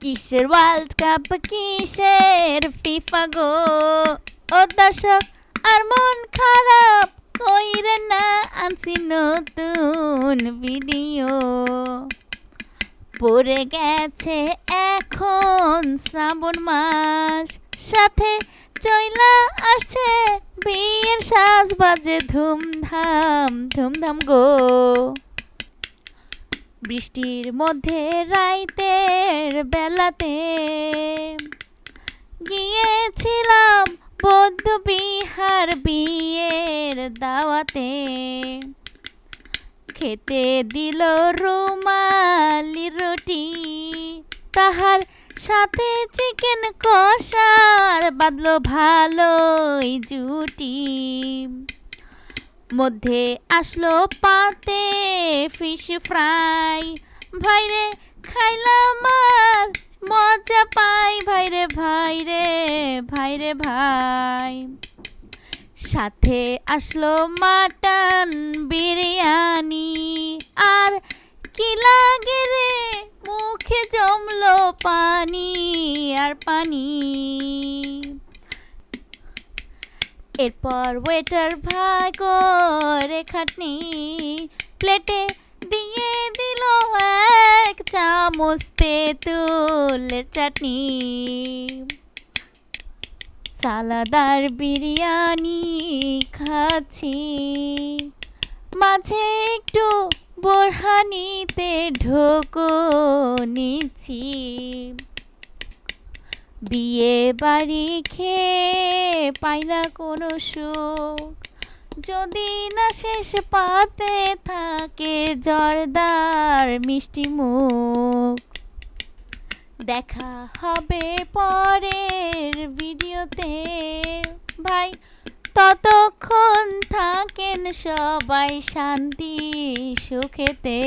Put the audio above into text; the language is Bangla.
কিসের ওয়ার্ল্ড কাপ কিসের ফিফা গো, ও দর্শক আর মন খারাপ কইরে না, আনছি নতুন ভিডিও। পড়ে গেছে এখন শ্রাবণ মাস, সাথে চইলা আসছে বিয়ের সাজ, বাজে ধুমধাম ধুমধাম গো। বৃষ্টির মধ্যে রাইতের বেলাতে গিয়েছিলাম বৌদ্ধ বিহার বিয়ের দাওয়াতে। খেতে দিল রুমালি রুটি, তাহার সাথে চিকেন কষার বাদলো ভালোই জুটি। মধ্যে আসলো পাতে ফিশ ফ্রাই, ভাইরে খাইলাম আর মজা পাই, ভাইরে ভাইরে ভাইরে ভাই। সাথে আসলো মাটন বিরিয়ানি, আর কি লাগে রে মুখে জমলো পানি আর পানি। এরপর ওয়েটার ভাই করে খাটনি, প্লেটে দিয়ে দিল এক চামচ তেঁতুলের চাটনি। সালাদার বিরিয়ানি খাচ্ছি, মাঝে একটু বোরহানিতে ঢোকো নিচ্ছি। বিয়ে বাড়ি খেয়ে পাই না কোনো সুখ, যদি না শেষ পাতে থাকে জর্দার মিষ্টি মুখ। দেখা হবে পরের ভিডিওতে ভাই, ততক্ষণ থাকেন সবাই শান্তি সুখেতে।